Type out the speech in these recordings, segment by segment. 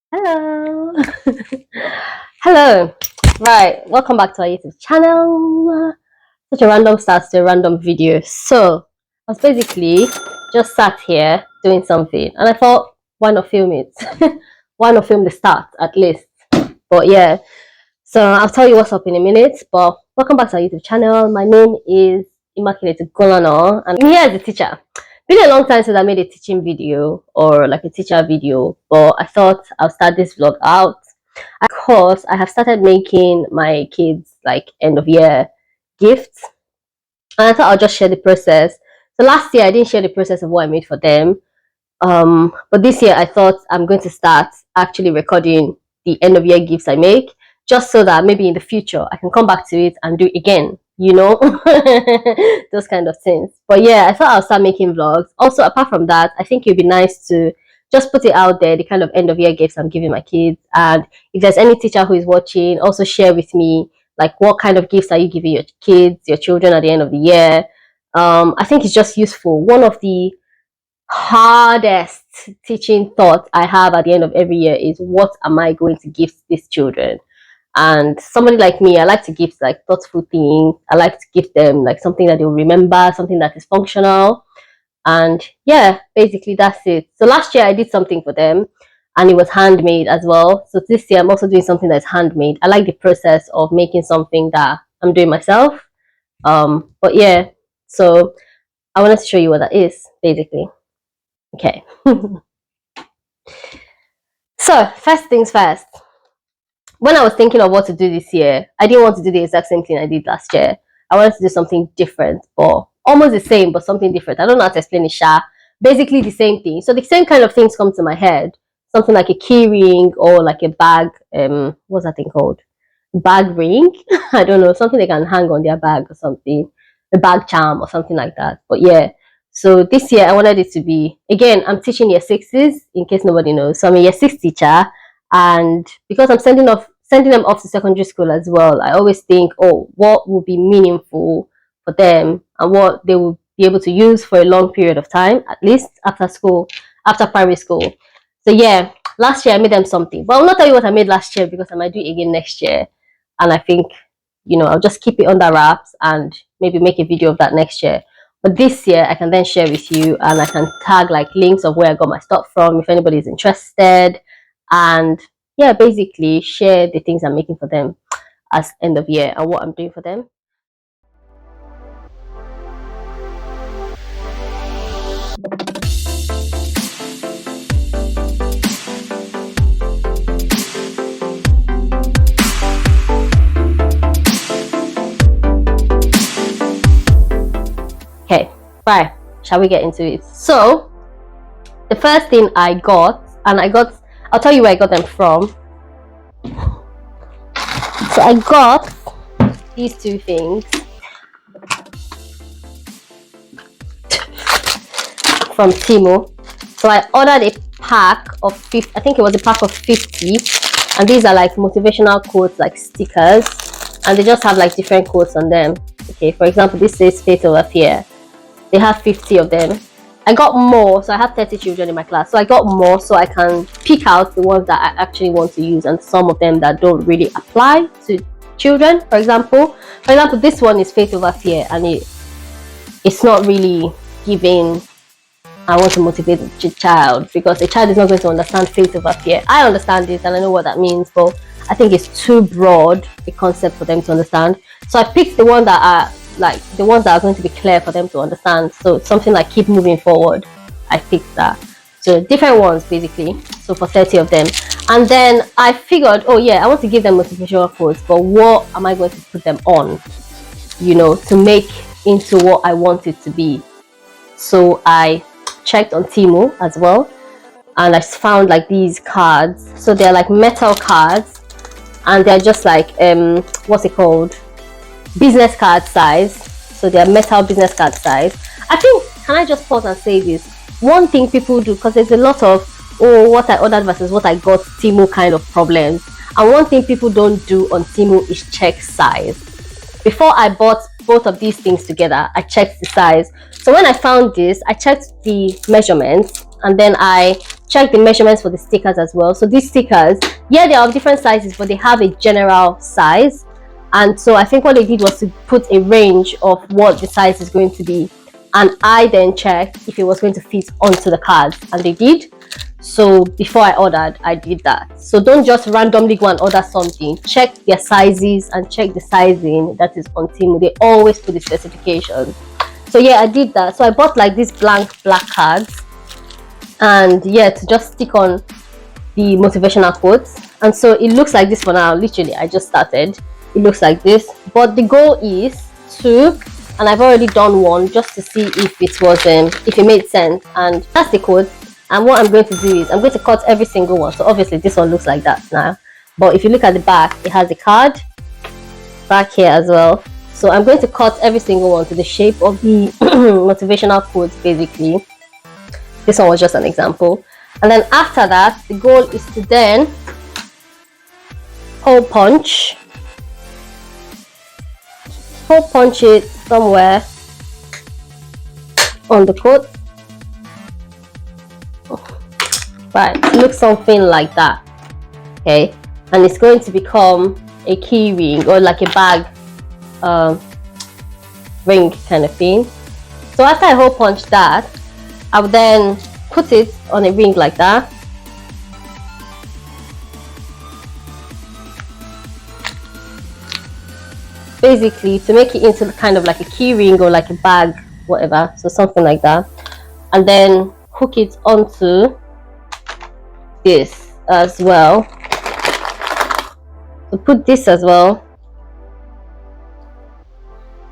Hello. Hello. Right, welcome back to our YouTube channel. Such a random start to a random video. So I was basically just sat here doing something and I thought, why not film it? Why not film the start at least? But yeah, so I'll tell you what's up in a minute. But welcome back to our YouTube channel. My name is Immaculate and I'm here as a teacher. Been a long time since I made a teaching video or like a teacher video, but I thought I'll start this vlog out. Of course, I have started making my kids like end of year gifts, and I thought I'll just share the process. So last year I didn't share the process of what I made for them, but this year I thought I'm going to start actually recording the end of year gifts I make, just so that maybe in the future I can come back to it and do it again, those kind of things. But yeah, I thought I'll start making vlogs. Also, apart from that, I think it'd be nice to just put it out there, the kind of end of year gifts I'm giving my kids. And if there's any teacher who is watching, also share with me like what kind of gifts are you giving your kids, your children at the end of the year. I think it's just useful. One of the hardest teaching thought I have at the end of every year is, what am I going to give these children? And somebody like me, I like to give like thoughtful things. I like to give them like something that they'll remember, something that is functional. And yeah, basically that's it. So last year I did something for them and it was handmade as well. So this year I'm also doing something that's handmade. I like the process of making something that I'm doing myself. But yeah, so I wanted to show you what that is basically. Okay. So first things first, when I was thinking of what to do this year, I didn't want to do the exact same thing I did last year. I wanted to do something different, or almost the same, but something different. I don't know how to explain it, Sha. Basically the same thing. So the same kind of things come to my head. Something like a key ring or like a bag, what's that thing called? Bag ring? I don't know, something they can hang on their bag or something. A bag charm or something like that. But yeah. So this year I wanted it to be, again, I'm teaching year sixes in case nobody knows. So I'm a year six teacher, and because I'm sending them off to secondary school as well, I always think, oh, what will be meaningful for them and what they will be able to use for a long period of time, at least after school, after primary school. So yeah, last year I made them something, but I'll not tell you what I made last year because I might do it again next year. And I think, I'll just keep it under wraps and maybe make a video of that next year. But this year I can then share with you, and I can tag like links of where I got my stuff from if anybody is interested. And yeah, basically share the things I'm making for them as end of year and what I'm doing for them. Okay, right, shall we get into it? So the first thing I got, I'll tell you where I got them from. So I got these two things from Temu. So I ordered a pack of 50, I think it was a pack of 50, and these are like motivational quotes, like stickers, and they just have like different quotes on them. Okay, for example, this says faith over fear. They have 50 of them. I got more, so I have 30 children in my class, so I got more so I can pick out the ones that I actually want to use, and some of them that don't really apply to children. For example, this one is faith over fear, and it's not really giving I want to motivate the child, because the child is not going to understand faith over fear. I understand this and I know what that means, but I think it's too broad a concept for them to understand. So I picked the ones that are like the ones that are going to be clear for them to understand. So something like keep moving forward, I picked that. So different ones basically, so for 30 of them. And then I figured, oh yeah, I want to give them motivational quotes, but what am I going to put them on, to make into what I want it to be? So I checked on Temu as well, and I found like these cards. So they're like metal cards, and they're just like what's it called, business card size. So they're metal business card size. I think, can I just pause and say this? One thing people do, because there's a lot of, oh, what I ordered versus what I got Temu kind of problems, and one thing people don't do on Temu is check size. Before I bought both of these things together, I checked the size. So when I found this, I checked the measurements, and then I checked the measurements for the stickers as well. So these stickers, yeah, they are of different sizes, but they have a general size. And so I think what they did was to put a range of what the size is going to be, and I then checked if it was going to fit onto the cards, and they did. So before I ordered, I did that. So don't just randomly go and order something. Check their sizes and check the sizing that is on Temu. They always put the specifications. So yeah, I did that. So I bought like these blank black cards, and yeah, to just stick on the motivational quotes. And so it looks like this for now. Literally, I just started. It looks like this, but the goal is to, and I've already done one just to see if it was if it made sense. And that's the quote. And what I'm going to do is I'm going to cut every single one. So obviously this one looks like that now, but if you look at the back, it has a card back here as well. So I'm going to cut every single one to the shape of the motivational quotes. Basically, this one was just an example. And then after that, the goal is to then hole punch it somewhere on the quote. Right, it looks something like that. Okay, and it's going to become a key ring or like a bag ring kind of thing. So after I hole punch that, I would then put it on a ring like that. Basically to make it into kind of like a key ring or like a bag, whatever, so something like that, and then hook it onto this as well. So put this as well.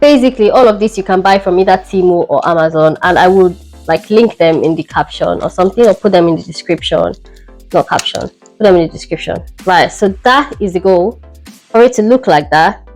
Basically all of this you can buy from either Temu or Amazon, and I would like link them in the caption or something, or put them in the description. Not caption, put them in the description. Right, so that is the goal, for it to look like that.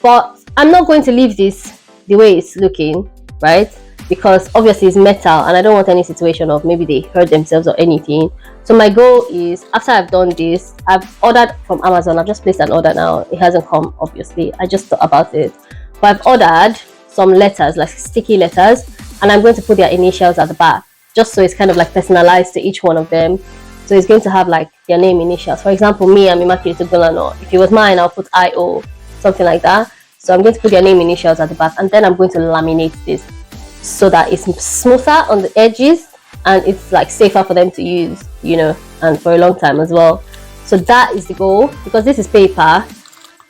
But I'm not going to leave this the way it's looking, right? Because obviously it's metal, and I don't want any situation of maybe they hurt themselves or anything. So my goal is, after I've done this, I've ordered from Amazon. I've just placed an order now. It hasn't come, obviously. I just thought about it. But I've ordered some letters, like sticky letters, and I'm going to put their initials at the back, just so it's kind of like personalized to each one of them. So it's going to have like their name initials. For example, me, I'm Immaculate. If it was mine, I'll put IO, something like that. So I'm going to put their name initials at the back, and then I'm going to laminate this so that it's smoother on the edges and it's like safer for them to use, you know, and for a long time as well. So that is the goal, because this is paper,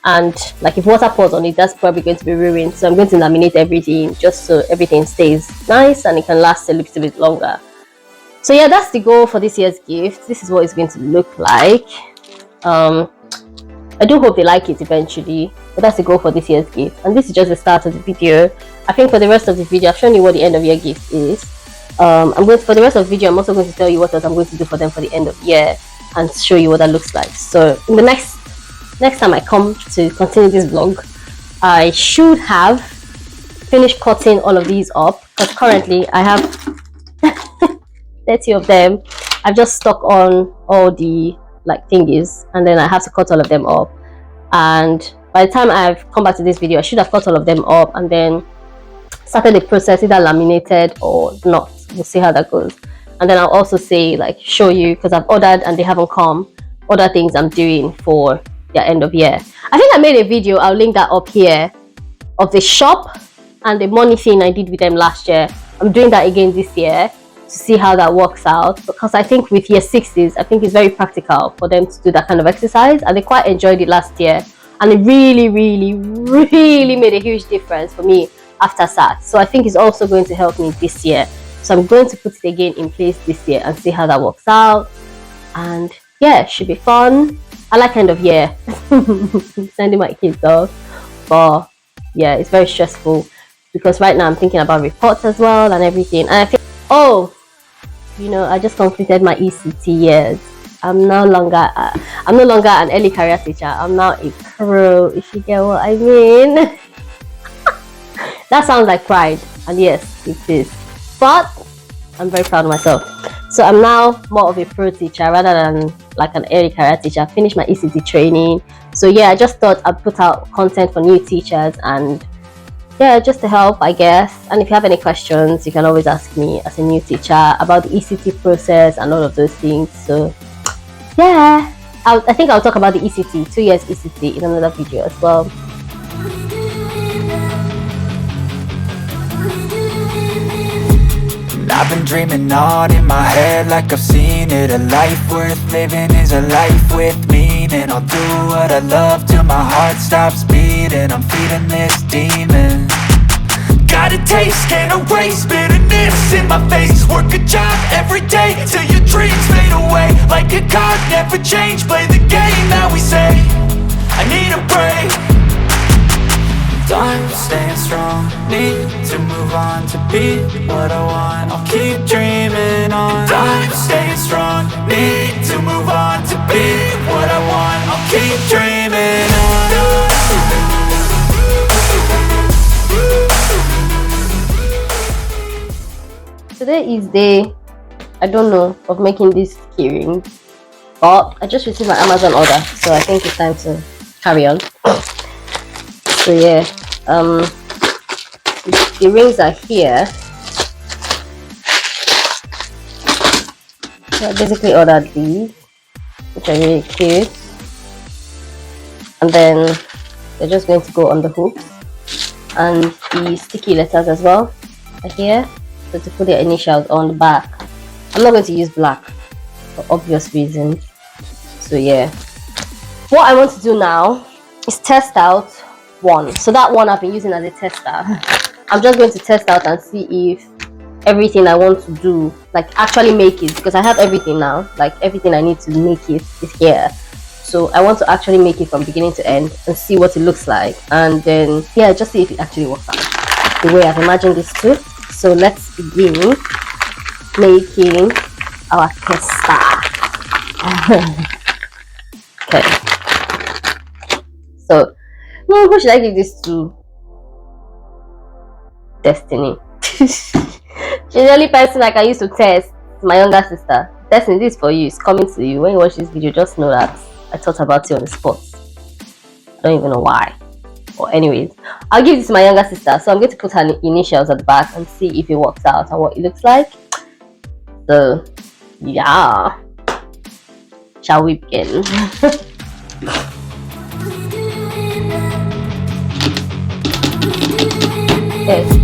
and like if water pours on it, that's probably going to be ruined. So I'm going to laminate everything just so everything stays nice and it can last a little bit longer. So yeah, that's the goal for this year's gift. This is what it's going to look like. I do hope they like it eventually, but that's the goal for this year's gift. And this is just the start of the video. I think for the rest of the video, I've shown you what the end of year gift is. For the rest of the video, I'm also going to tell you what else I'm going to do for them for the end of year, and show you what that looks like. So in the next time I come to continue this vlog, I should have finished cutting all of these up, because currently I have 30 of them. I've just stuck on all the like thingies, and then I have to cut all of them up. And by the time I've come back to this video, I should have cut all of them up and then started the process, either laminated or not. We'll see how that goes. And then I'll also say, like, show you, because I've ordered and they haven't come, other things I'm doing for their end of year. I think I made a video, I'll link that up here, of the shop and the money thing I did with them last year. I'm doing that again this year to see how that works out, because I think with year 6s, I think it's very practical for them to do that kind of exercise, and they quite enjoyed it last year, and it really made a huge difference for me after SAT. So I think it's also going to help me this year. So I'm going to put it again in place this year and see how that works out. And yeah, it should be fun. I like end of year sending my kids off, but yeah, it's very stressful because right now I'm thinking about reports as well and everything. And I think, oh, you know, I just completed my ECT years. I'm no longer an early career teacher. I'm now a pro, if you get what I mean. That sounds like pride, and yes, it is. But I'm very proud of myself. So I'm now more of a pro teacher rather than like an early career teacher. I finished my ECT training. So yeah, I just thought I'd put out content for new teachers and yeah, just to help, I guess. And if you have any questions, you can always ask me as a new teacher about the ECT process and all of those things. So yeah, I think I'll talk about the ECT, 2 years ECT, in another video as well. I've been dreaming on in my head like I've seen it. A life worth living is a life with meaning. I'll do what I love till my heart stops beating. I'm feeding this demon. Got a taste, can't erase bitterness in my face. Work a job every day till your dreams fade away. Like a card, never change, play the game that we say. I need a break. I'm staying strong, need to move on to be what I want. I'll keep dreaming on. I'm staying strong, need to move on to be what I want. I'll keep dreaming on. Today is day, I don't know, of making this keyring, but I just received my Amazon order, so I think it's time to carry on. So yeah, the rings are here. So I basically ordered these, which are really cute, and then they're just going to go on the hooks, and the sticky letters as well are here, so to put their initials on the back. I'm not going to use black for obvious reasons, so yeah. What I want to do now is test out one. So that one I've been using as a tester. I'm just going to test out and see if everything I want to do, like actually make it, because I have everything now, like everything I need to make it is here. So I want to actually make it from beginning to end and see what it looks like, and then yeah, just see if it actually works out the way I've imagined this to. So let's begin making our tester. Okay, so who should I give this to? Destiny. She's the only person I can use to test. My younger sister. Destiny, this is for you. It's coming to you. When you watch this video, just know that I thought about you on the spot. I don't even know why. But anyways, I'll give this to my younger sister. So I'm going to put her initials at the back and see if it works out and what it looks like. So yeah, shall we begin? Okay.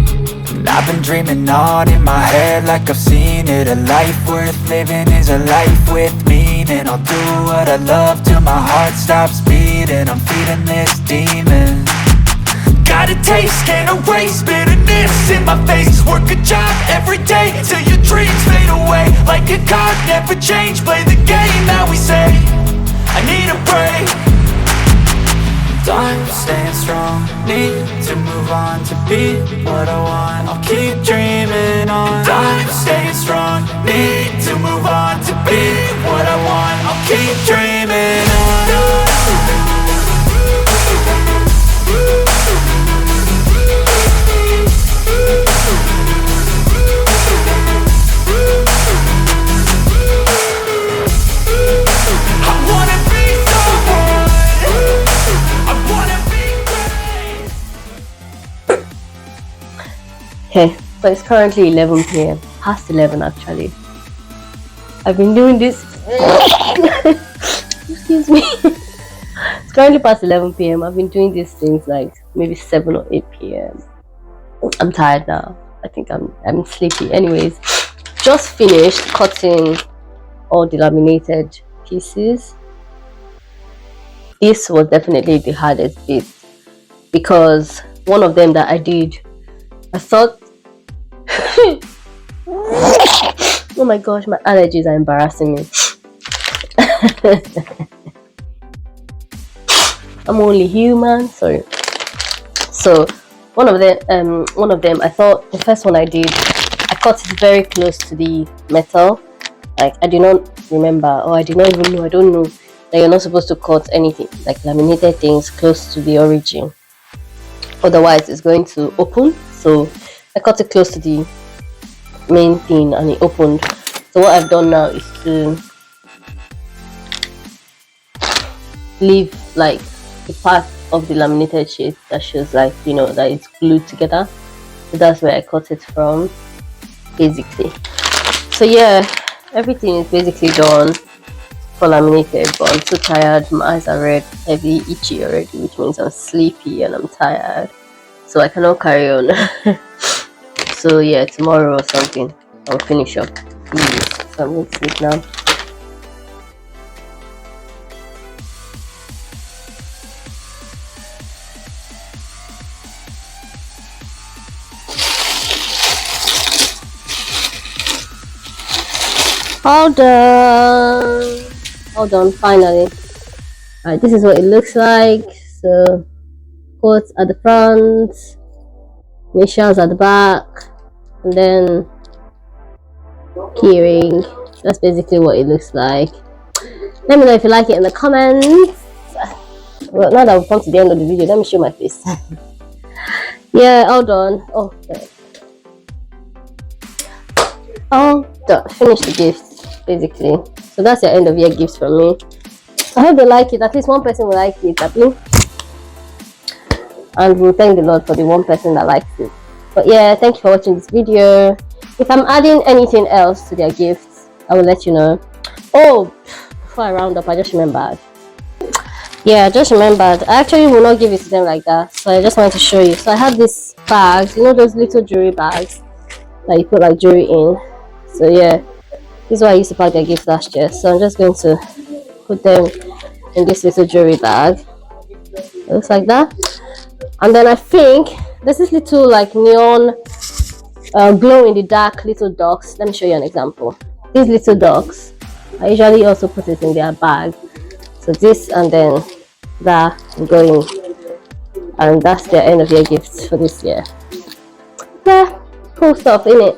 I've been dreaming on in my head like I've seen it. A life worth living is a life with meaning. I'll do what I love till my heart stops beating. I'm feeding this demon. Got a taste, can't erase bitterness in my face. Work a job every day till your dreams fade away. Like a card, never change, play the game that we say. I need a break. I'm staying strong, need to move on to be what I want. I'll keep dreaming on. I'm staying strong, need to move on to be what I want. I'll keep dreaming on. Okay, so it's currently 11 p.m. Past 11 actually. I've been doing this. Excuse me. It's currently past 11 p.m. I've been doing these things like maybe 7 or 8 p.m. I'm tired now. I think I'm sleepy. Anyways, just finished cutting all the laminated pieces. This was definitely the hardest bit because one of them that I did, I thought, oh my gosh, my allergies are embarrassing me. I'm only human, sorry. So one of them, I thought the first one I did, I cut it very close to the metal. Like I did not remember, or I did not even know, I don't know, that you're not supposed to cut anything like laminated things close to the origin, otherwise it's going to open. So I cut it close to the main thing and it opened. So what I've done now is to leave like the part of the laminated sheet that shows like, you know, that it's glued together. So that's where I cut it from, basically. So yeah, everything is basically done for laminated, but I'm so tired. My eyes are red, heavy, itchy already, which means I'm sleepy and I'm tired, so I cannot carry on. So yeah, tomorrow or something I'll finish up these. So I'm going to sleep now. All done, finally. Alright, this is what it looks like. So quotes at the front, initials at the back, and then keyring. That's basically what it looks like. Let me know if you like it in the comments. Well, now that we've come to the end of the video, let me show my face. Yeah, all done. Oh, okay. All done. Finished the gifts, basically. So that's your end of year gifts from me. I hope they like it. At least one person will like it, happy. And we'll thank the Lord for the one person that likes it. But yeah, thank you for watching this video. If I'm adding anything else to their gifts, I will let you know. Oh, before I round up, I just remembered. Yeah, I just remembered. I actually will not give it to them like that. So I just wanted to show you. So I have these bags, you know, those little jewelry bags that you put like jewelry in. So yeah, this is what I used to pack their gifts last year. So I'm just going to put them in this little jewelry bag. It looks like that. And then I think there's this little like neon glow in the dark little dogs. Let me show you an example. These little dogs, I usually also put it in their bag. So this and then that going, and that's their end of year gifts for this year. Yeah, cool stuff, innit?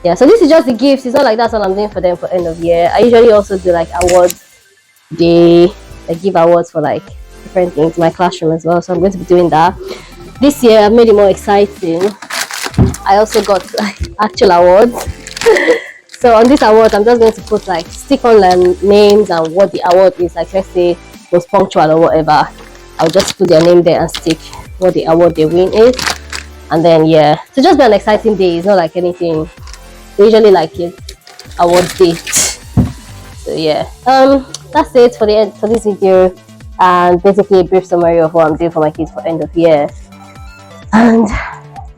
Yeah, so this is just the gifts. It's not like that's all I'm doing for them for end of year. I usually also do like awards day. I give awards for like different things in my classroom as well. So I'm going to be doing that. This year I've made it more exciting. I also got like actual awards. So on this award, I'm just going to put like stick on names and what the award is. Like let's say most punctual or whatever. I'll just put their name there and stick what the award they win is. And then yeah, so just be an exciting day. It's not like anything. We usually like it award date. So yeah, that's it for the end for this video, and basically a brief summary of what I'm doing for my kids for end of year. And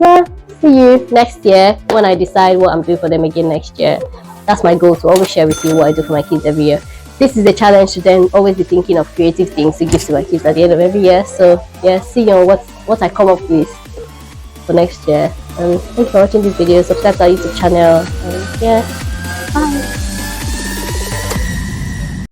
yeah, see you next year when I decide what I'm doing for them again next year. That's my goal, to always share with you what I do for my kids every year. This is a challenge to then always be thinking of creative things to give to my kids at the end of every year. So yeah, see you on what I come up with for next year. And thanks for watching this video. Subscribe to our YouTube channel. And yeah, bye.